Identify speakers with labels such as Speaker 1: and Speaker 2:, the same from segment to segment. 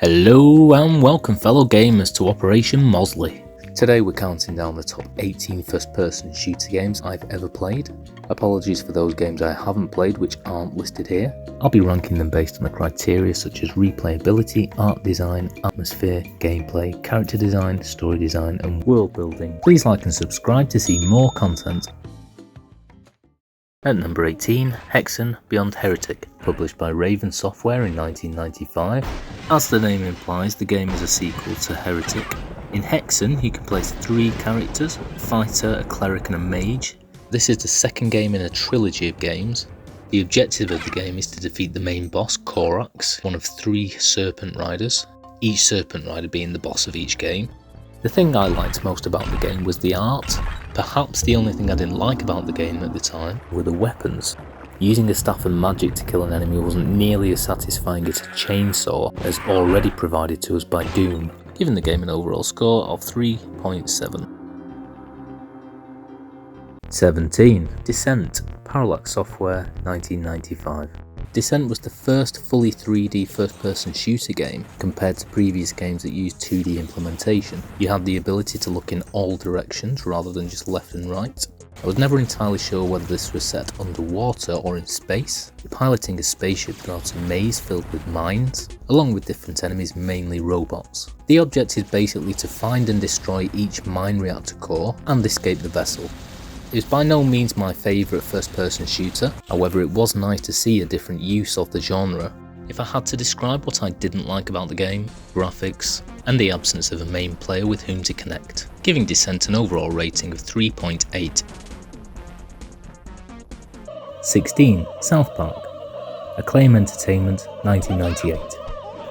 Speaker 1: Hello and welcome fellow gamers to Operation Mosley. Today we're counting down the top 18 first-person shooter games I've ever played. Apologies for those games I haven't played which aren't listed here. I'll be ranking them based on the criteria such as replayability, art design, atmosphere, gameplay, character design, story design and world building. Please like and subscribe to see more content. At number 18, Hexon Beyond Heretic, published by Raven Software in 1995. As the name implies, the game is a sequel to Heretic. In Hexon, you can play 3 characters, a fighter, a cleric and a mage. This is the second game in a trilogy of games. The objective of the game is to defeat the main boss, Korax, one of 3 Serpent Riders, each Serpent Rider being the boss of each game. The thing I liked most about the game was the art. Perhaps the only thing I didn't like about the game at the time were the weapons. Using a staff and magic to kill an enemy wasn't nearly as satisfying as a chainsaw as already provided to us by Doom, giving the game an overall score of 3.7. 17. Descent, Parallax Software, 1995. Descent was the first fully 3D first-person shooter game compared to previous games that used 2D implementation. You had the ability to look in all directions rather than just left and right. I was never entirely sure whether this was set underwater or in space. You're piloting a spaceship throughout a maze filled with mines, along with different enemies, mainly robots. The object is basically to find and destroy each mine reactor core and escape the vessel. It was by no means my favourite first-person shooter, however it was nice to see a different use of the genre. If I had to describe what I didn't like about the game, graphics, and the absence of a main player with whom to connect, giving Descent an overall rating of 3.8. 16. South Park, Acclaim Entertainment, 1998.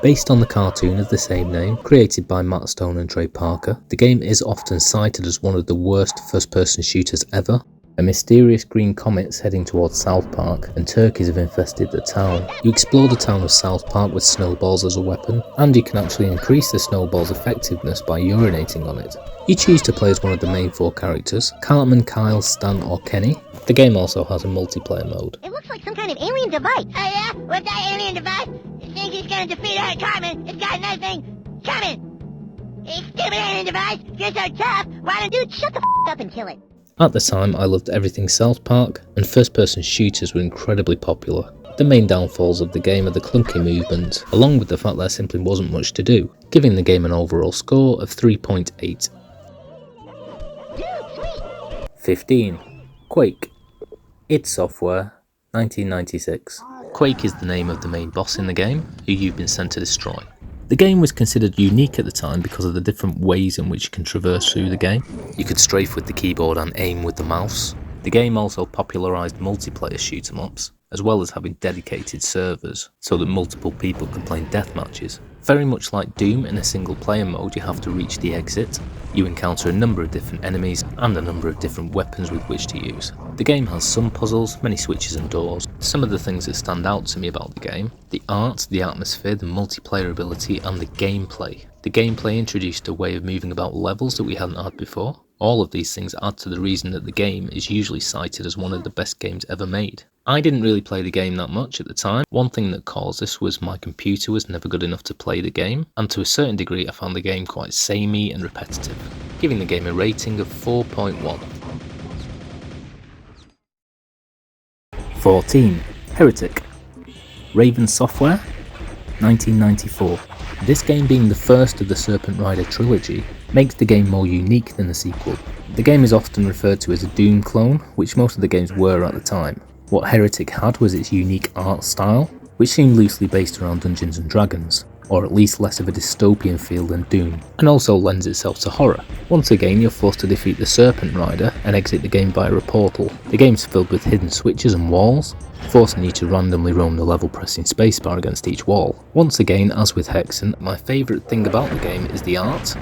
Speaker 1: Based on the cartoon of the same name, created by Matt Stone and Trey Parker, the game is often cited as one of the worst first-person shooters ever. A mysterious green comet's heading towards South Park, and turkeys have infested the town. You explore the town of South Park with snowballs as a weapon, and you can actually increase the snowball's effectiveness by urinating on it. You choose to play as one of the main 4 characters, Cartman, Kyle, Stan or Kenny. The game also has a multiplayer mode.
Speaker 2: It looks like some kind of alien device. Oh yeah? With that alien device? You think he's gonna defeat our Cartman? It's got nothing coming! Hey, stupid alien device! You're so tough! Why don't you shut the up and kill it?
Speaker 1: At the time, I loved everything South Park, and first-person shooters were incredibly popular. The main downfalls of the game are the clunky movement, along with the fact there simply wasn't much to do, giving the game an overall score of 3.8. 15. Quake, id Software, 1996. Quake is the name of the main boss in the game, who you've been sent to destroy. The game was considered unique at the time because of the different ways in which you can traverse through the game. You could strafe with the keyboard and aim with the mouse. The game also popularised multiplayer shoot 'em ups, as well as having dedicated servers, so that multiple people could play death matches. Very much like Doom, in a single player mode you have to reach the exit. You encounter a number of different enemies and a number of different weapons with which to use. The game has some puzzles, many switches and doors. Some of the things that stand out to me about the game: the art, the atmosphere, the multiplayer ability and the gameplay. The gameplay introduced a way of moving about levels that we hadn't had before. All of these things add to the reason that the game is usually cited as one of the best games ever made. I didn't really play the game that much at the time. One thing that caused this was my computer was never good enough to play the game, and to a certain degree I found the game quite samey and repetitive, giving the game a rating of 4.1. 14. Heretic, Raven Software, 1994. This game, being the first of the Serpent Rider trilogy, makes the game more unique than the sequel. The game is often referred to as a Doom clone, which most of the games were at the time. What Heretic had was its unique art style, which seemed loosely based around Dungeons and Dragons, or at least less of a dystopian feel than Doom, and also lends itself to horror. Once again, you're forced to defeat the Serpent Rider and exit the game via a portal. The game's filled with hidden switches and walls, forcing you to randomly roam the level pressing spacebar against each wall. Once again, as with Hexon, my favourite thing about the game is the art.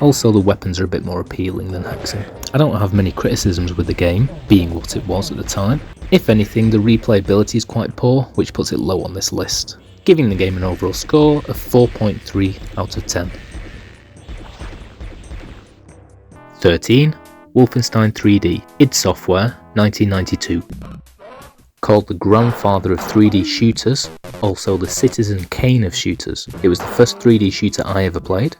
Speaker 1: Also, the weapons are a bit more appealing than Hexon. I don't have many criticisms with the game, being what it was at the time. If anything, the replayability is quite poor, which puts it low on this list, giving the game an overall score of 4.3 out of 10. 13. Wolfenstein 3D, id Software, 1992. Called the grandfather of 3D shooters, also the Citizen Kane of shooters. It was the first 3D shooter I ever played.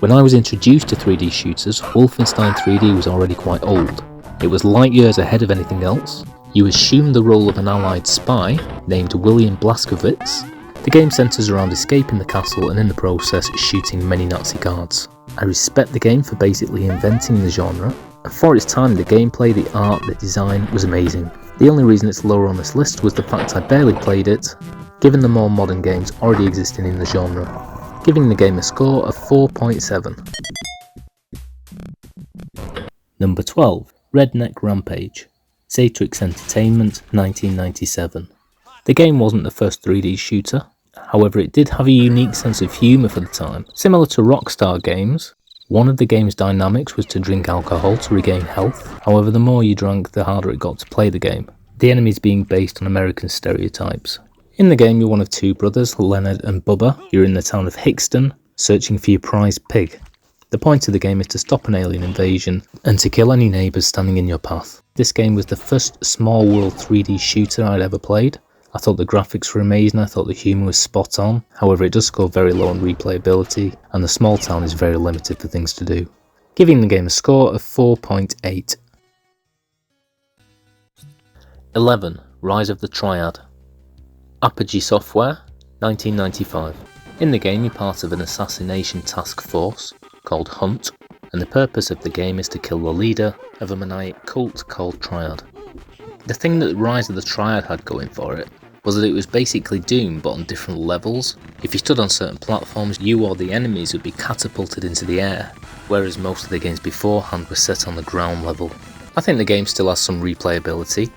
Speaker 1: When I was introduced to 3D shooters, Wolfenstein 3D was already quite old. It was light years ahead of anything else. You assumed the role of an allied spy named William Blazkowicz. The game centres around escaping the castle and in the process shooting many Nazi guards. I respect the game for basically inventing the genre, and for its time the gameplay, the art, the design was amazing. The only reason it's lower on this list was the fact I barely played it, given the more modern games already existing in the genre, giving the game a score of 4.7. Number 12. Redneck Rampage. Xatrix Entertainment, 1997. The game wasn't the first 3D shooter, however it did have a unique sense of humour for the time. Similar to Rockstar games, one of the game's dynamics was to drink alcohol to regain health. However, the more you drank, the harder it got to play the game. The enemies being based on American stereotypes. In the game, you're one of two brothers, Leonard and Bubba. You're in the town of Hexon, searching for your prized pig. The point of the game is to stop an alien invasion and to kill any neighbours standing in your path. This game was the first small world 3D shooter I'd ever played. I thought the graphics were amazing, I thought the humour was spot on, however it does score very low on replayability, and the small town is very limited for things to do. Giving the game a score of 4.8. 11. Rise of the Triad. Apogee Software, 1995. In the game you're part of an assassination task force called Hunt, and the purpose of the game is to kill the leader of a maniac cult called Triad. The thing that Rise of the Triad had going for it was that it was basically Doom but on different levels. If you stood on certain platforms, you or the enemies would be catapulted into the air, whereas most of the games beforehand were set on the ground level. I think the game still has some replayability,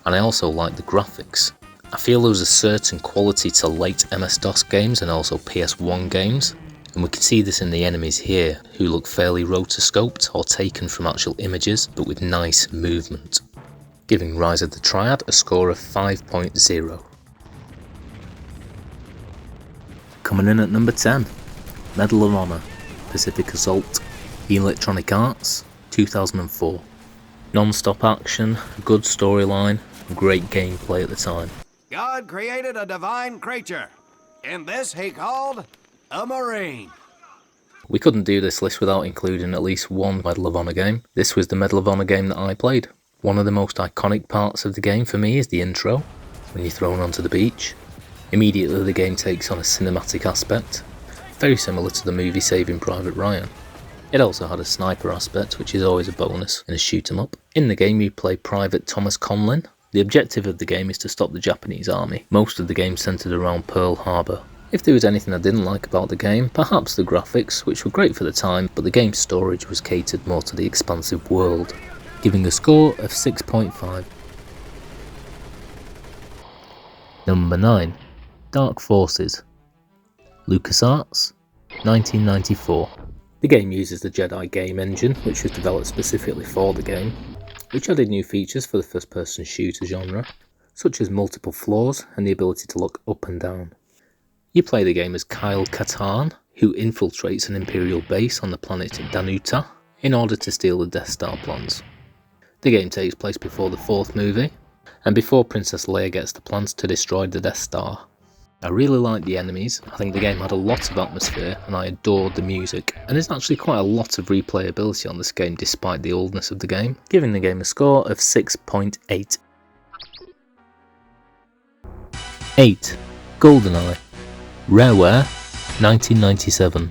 Speaker 1: and I also like the graphics. I feel there was a certain quality to late MS-DOS games and also PS1 games, and we can see this in the enemies here, who look fairly rotoscoped or taken from actual images, but with nice movement. Giving Rise of the Triad a score of 5.0. Coming in at number 10, Medal of Honor, Pacific Assault, Electronic Arts, 2004. Non-stop action, good storyline, great gameplay at the time.
Speaker 3: God created a divine creature. In this he called a Marine.
Speaker 1: We couldn't do this list without including at least one Medal of Honor game. This was the Medal of Honor game that I played. One of the most iconic parts of the game for me is the intro, when you're thrown onto the beach. Immediately the game takes on a cinematic aspect, very similar to the movie Saving Private Ryan. It also had a sniper aspect, which is always a bonus in a shoot 'em up. In the game you play Private Thomas Conlin. The objective of the game is to stop the Japanese army. Most of the game centred around Pearl Harbor. If there was anything I didn't like about the game, perhaps the graphics, which were great for the time, but the game's storage was catered more to the expansive world. Giving a score of 6.5. Number 9. Dark Forces. LucasArts, 1994. The game uses the Jedi game engine, which was developed specifically for the game, which added new features for the first-person shooter genre, such as multiple floors and the ability to look up and down. You play the game as Kyle Katarn, who infiltrates an Imperial base on the planet Danuta in order to steal the Death Star plans. The game takes place before the 4th movie, and before Princess Leia gets the plans to destroy the Death Star. I really liked the enemies, I think the game had a lot of atmosphere, and I adored the music, and there's actually quite a lot of replayability on this game despite the oldness of the game, giving the game a score of 6.8. 8. GoldenEye. Rareware, 1997.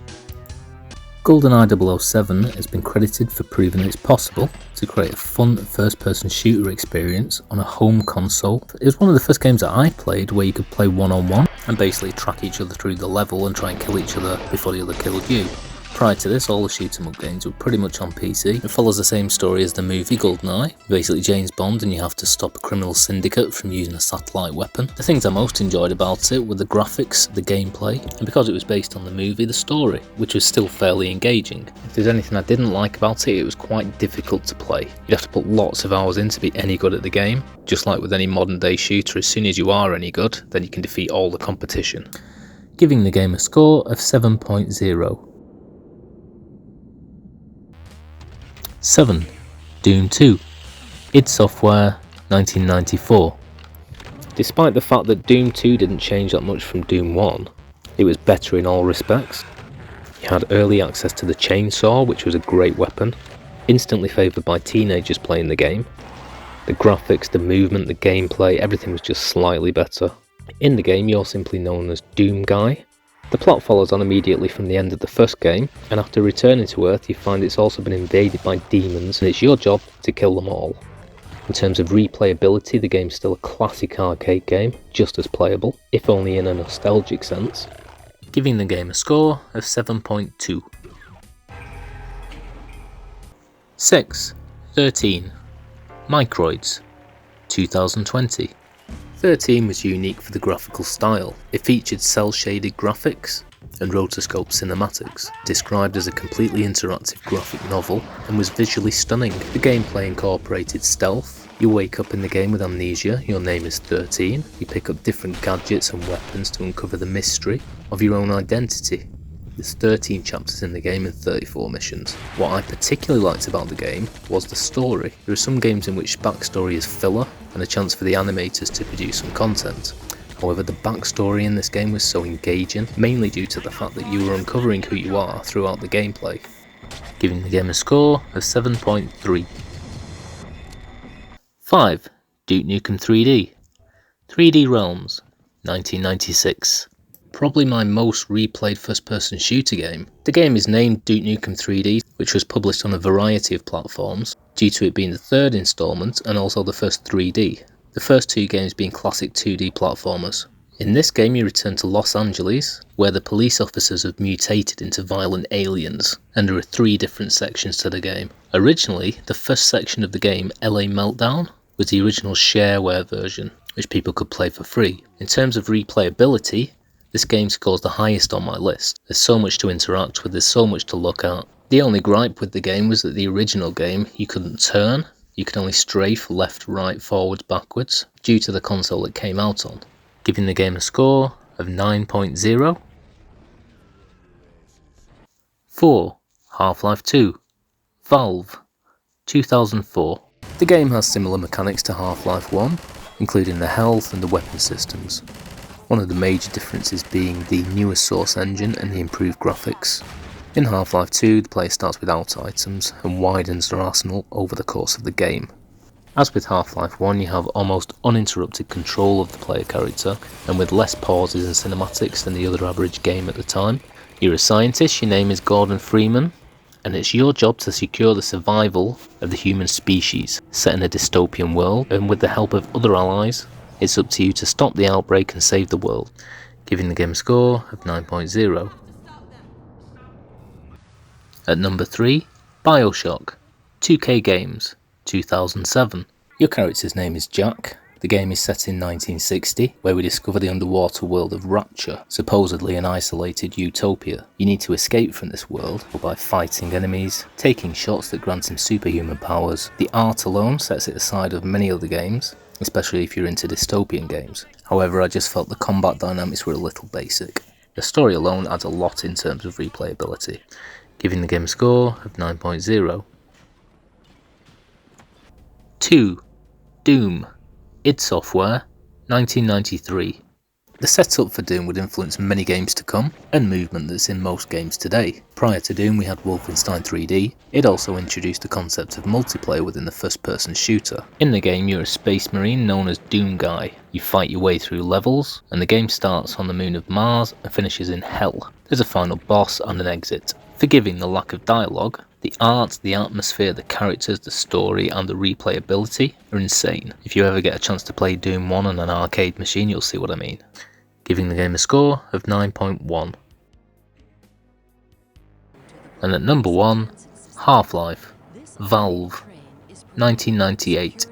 Speaker 1: GoldenEye 007 has been credited for proving it's possible to create a fun first-person shooter experience on a home console. It was one of the first games that I played where you could play one-on-one and basically track each other through the level and try and kill each other before the other killed you. Prior to this, all the shoot-'em-up games were pretty much on PC. It follows the same story as the movie GoldenEye. Basically James Bond, and you have to stop a criminal syndicate from using a satellite weapon. The things I most enjoyed about it were the graphics, the gameplay, and because it was based on the movie, the story, which was still fairly engaging. If there's anything I didn't like about it, it was quite difficult to play. You'd have to put lots of hours in to be any good at the game. Just like with any modern day shooter, as soon as you are any good, then you can defeat all the competition. Giving the game a score of 7.0. 7. Doom 2. id Software, 1994. Despite the fact that Doom 2 didn't change that much from Doom 1, it was better in all respects. You had early access to the chainsaw, which was a great weapon, instantly favoured by teenagers playing the game. The graphics, the movement, the gameplay, everything was just slightly better. In the game, you're simply known as Doom Guy. The plot follows on immediately from the end of the first game, and after returning to Earth you find it's also been invaded by demons, and it's your job to kill them all. In terms of replayability, the game's still a classic arcade game, just as playable, if only in a nostalgic sense, giving the game a score of 7.2. 6. 13. Microids, 2020. 13 was unique for the graphical style. It featured cel-shaded graphics and rotoscope cinematics, described as a completely interactive graphic novel, and was visually stunning. The gameplay incorporated stealth. You wake up in the game with amnesia, your name is 13, you pick up different gadgets and weapons to uncover the mystery of your own identity. There's 13 chapters in the game and 34 missions. What I particularly liked about the game was the story. There are some games in which backstory is filler and a chance for the animators to produce some content. However, the backstory in this game was so engaging, mainly due to the fact that you were uncovering who you are throughout the gameplay, giving the game a score of 7.3. 5. Duke Nukem 3D. 3D Realms, 1996. Probably my most replayed first-person shooter game. The game is named Duke Nukem 3D, which was published on a variety of platforms, due to it being the third installment and also the first 3D, the first two games being classic 2D platformers. In this game you return to Los Angeles, where the police officers have mutated into violent aliens, and there are 3 different sections to the game. Originally, the first section of the game, LA Meltdown, was the original shareware version, which people could play for free. In terms of replayability, this game scores the highest on my list. There's so much to interact with, there's so much to look at. The only gripe with the game was that the original game, you couldn't turn, you could only strafe left, right, forwards, backwards, due to the console it came out on, giving the game a score of 9.0. 4. Half-Life 2. Valve, 2004. The game has similar mechanics to Half-Life 1, including the health and the weapon systems. One of the major differences being the newer source engine and the improved graphics. In Half-Life 2, the player starts without items and widens their arsenal over the course of the game. As with Half-Life 1, you have almost uninterrupted control of the player character, and with less pauses and cinematics than the other average game at the time. You're a scientist, your name is Gordon Freeman, and it's your job to secure the survival of the human species, set in a dystopian world, and with the help of other allies, it's up to you to stop the outbreak and save the world, giving the game a score of 9.0. At number 3, Bioshock, 2K Games, 2007. Your character's name is Jack. The game is set in 1960, where we discover the underwater world of Rapture, supposedly an isolated utopia. You need to escape from this world by fighting enemies, taking shots that grant him superhuman powers. The art alone sets it aside of many other games, especially if you're into dystopian games. However, I just felt the combat dynamics were a little basic. The story alone adds a lot in terms of replayability, giving the game a score of 9.0. 2. Doom, id Software, 1993. The setup for Doom would influence many games to come, and movement that's in most games today. Prior to Doom we had Wolfenstein 3D. It also introduced the concept of multiplayer within the first-person shooter. In the game you're a space marine known as Doom Guy. You fight your way through levels, and the game starts on the moon of Mars and finishes in Hell. There's a final boss and an exit. Forgiving the lack of dialogue, the art, the atmosphere, the characters, the story and the replayability are insane. If you ever get a chance to play Doom 1 on an arcade machine, you'll see what I mean. Giving the game a score of 9.1. And at number 1, Half-Life, Valve, 1998.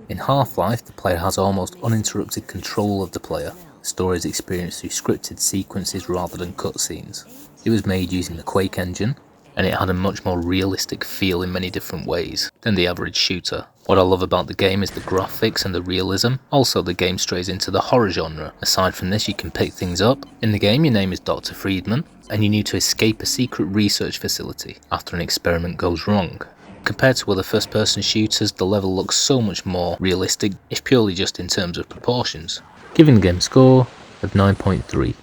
Speaker 1: In Half-Life, the player has almost uninterrupted control of the player. The story is experienced through scripted sequences rather than cutscenes. It was made using the Quake engine, and it had a much more realistic feel in many different ways than the average shooter. What I love about the game is the graphics and the realism. Also, the game strays into the horror genre. Aside from this, you can pick things up. In the game, your name is Dr. Friedman, and you need to escape a secret research facility after an experiment goes wrong. Compared to other first-person shooters, the level looks so much more realistic, if purely just in terms of proportions. giving the game a score of 9.3.